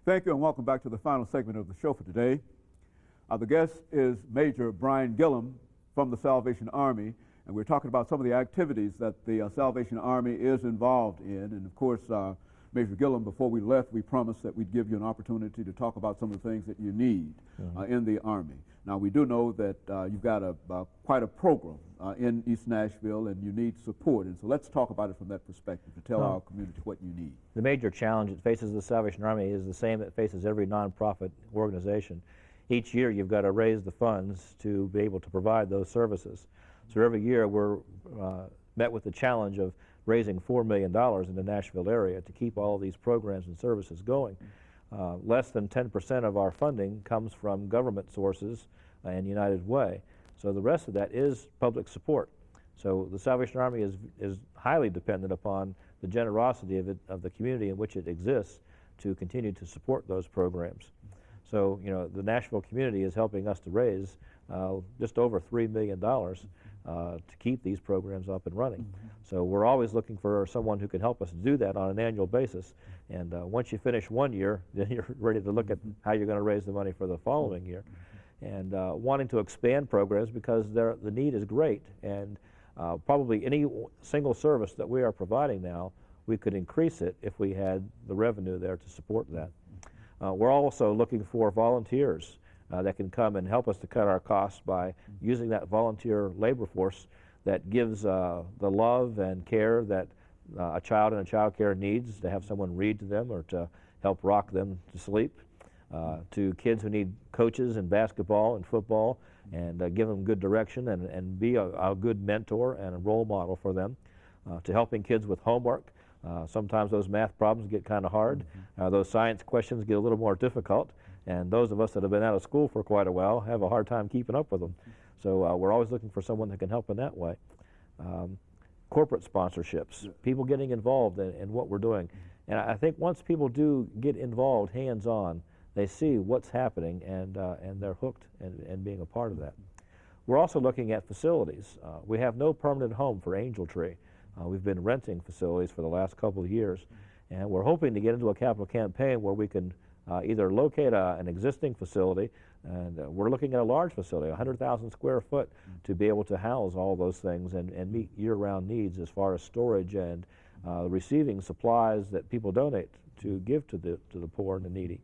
Thank you and welcome back to the final segment of the show for today. The guest is Major BGilliam from the Salvation Army, and we're talking about some of the activities that the Salvation Army is involved in. And of course, Major Gilliam, before we left, we promised that we'd give you an opportunity to talk about some of the things that you need in the Army. Now, we do know that you've got quite a program in East Nashville, and you need support. And so let's talk about it from that perspective to tell our community what you need. The major challenge that faces the Salvation Army is the same that faces every nonprofit organization. Each year, you've got to raise the funds to be able to provide those services. So every year, we're met with the challenge of raising $4 million in the Nashville area to keep all of these programs and services going. Less than 10% of our funding comes from government sources and United Way. So the rest of that is public support. So the Salvation Army is highly dependent upon the generosity of the community in which it exists to continue to support those programs. So, you know, the Nashville community is helping us to raise just over $3 million to keep these programs up and running. So we're always looking for someone who can help us do that on an annual basis. And once you finish one year, then you're ready to look at how you're going to raise the money for the following year. And wanting to expand programs because the need is great. And probably any single service that we are providing now, we could increase it if we had the revenue there to support that. We're also looking for volunteers that can come and help us to cut our costs by using that volunteer labor force that gives the love and care that a child in a child care needs, to have someone read to them or to help rock them to sleep, to kids who need coaches in basketball and football and give them good direction and be a good mentor and a role model for them, to helping kids with homework. Sometimes those math problems get kind of hard. Those science questions get a little more difficult. And those of us that have been out of school for quite a while have a hard time keeping up with them. So we're always looking for someone that can help in that way. Corporate sponsorships, people getting involved in what we're doing. And I think once people do get involved hands-on, they see what's happening and they're hooked and being a part of that. We're also looking at facilities. We have no permanent home for Angel Tree. We've been renting facilities for the last couple of years, and we're hoping to get into a capital campaign where we can either locate an existing facility, and we're looking at a large facility, 100,000 square foot, to be able to house all those things and meet year-round needs as far as storage and receiving supplies that people donate to give to the poor and the needy.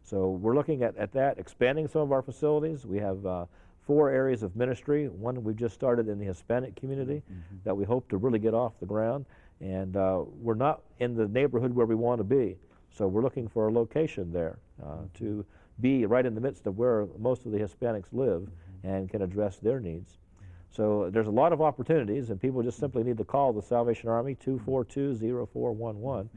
So we're looking at that, expanding some of our facilities. We have 4 areas of ministry. One we've just started in the Hispanic community that we hope to really get off the ground. And we're not in the neighborhood where we want to be. So we're looking for a location there to be right in the midst of where most of the Hispanics live and can address their needs. So there's a lot of opportunities, and people just simply need to call the Salvation Army, 242-0411.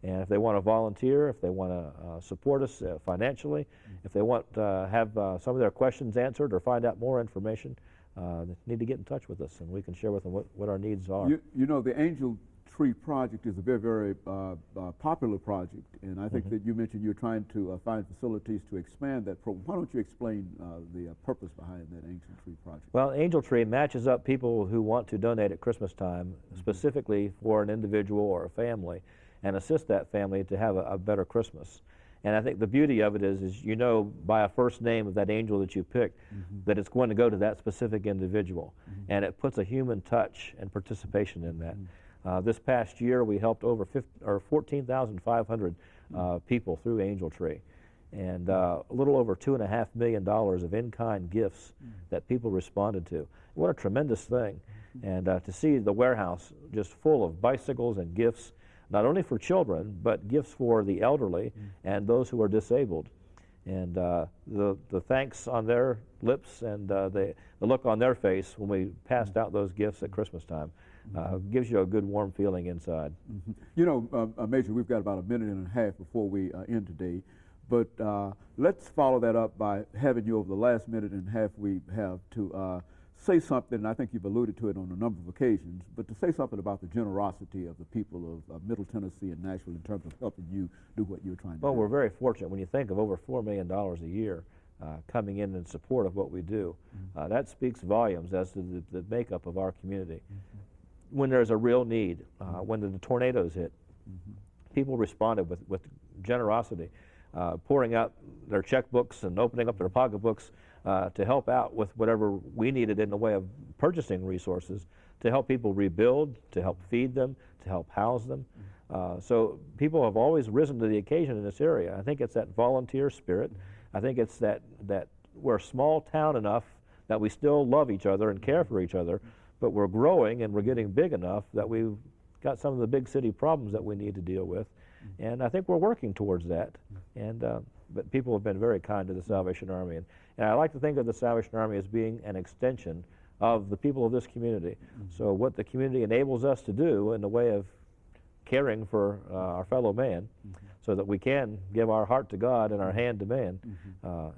And if they want to volunteer, if they want to support us financially, if they want to have some of their questions answered or find out more information, they need to get in touch with us, and we can share with them what our needs are. You know, the Angel Tree Project is a very, very popular project, and I think that you mentioned you're trying to find facilities to expand that program. Why don't you explain the purpose behind that Angel Tree Project? Well, Angel Tree matches up people who want to donate at Christmas time, specifically for an individual or a family, and assist that family to have a better Christmas. And I think the beauty of it is you know by a first name of that angel that you picked that it's going to go to that specific individual. And it puts a human touch and participation in that. This past year we helped over 14,500 people through Angel Tree. And a little over $2.5 million of in-kind gifts that people responded to. What a tremendous thing. And to see the warehouse just full of bicycles and gifts, not only for children, but gifts for the elderly and those who are disabled. And the thanks on their lips and the look on their face when we passed out those gifts at Christmas time gives you a good warm feeling inside. You know, Major, we've got about a minute and a half before we end today, but let's follow that up by having you over the last minute and a half we have to say something, and I think you've alluded to it on a number of occasions, but to say something about the generosity of the people of Middle Tennessee and Nashville in terms of helping you do what you're trying to do. Well, we're very fortunate. When you think of over $4 million a year coming in support of what we do, that speaks volumes as to the makeup of our community. When there's a real need, when the tornadoes hit, people responded with generosity. pouring out their checkbooks and opening up their pocketbooks to help out with whatever we needed in the way of purchasing resources to help people rebuild, to help feed them, to help house them. So people have always risen to the occasion in this area. I think it's that volunteer spirit. I think it's that we're a small town enough that we still love each other and care for each other, but we're growing and we're getting big enough that we've got some of the big city problems that we need to deal with. And I think we're working towards that. And but people have been very kind to the Salvation Army. And I like to think of the Salvation Army as being an extension of the people of this community. So what the community enables us to do in the way of caring for our fellow man, so that we can give our heart to God and our hand to man.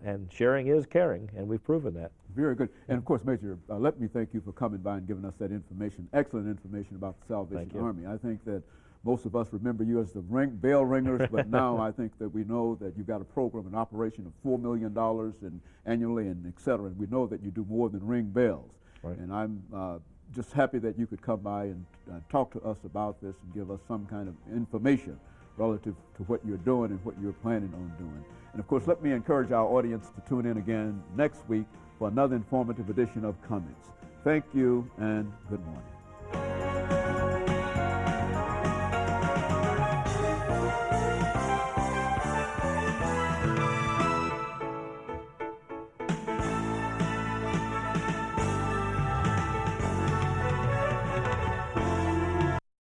And sharing is caring, and we've proven that. Very good. And of course, Major, let me thank you for coming by and giving us that information, excellent information about the Salvation Army. I think that most of us remember you as the bell ringers, but now I think that we know that you've got a program, an operation of $4 million annually, and et cetera. And we know that you do more than ring bells. Right. And I'm just happy that you could come by and talk to us about this and give us some kind of information relative to what you're doing and what you're planning on doing. And of course, let me encourage our audience to tune in again next week for another informative edition of Comments. Thank you and good morning.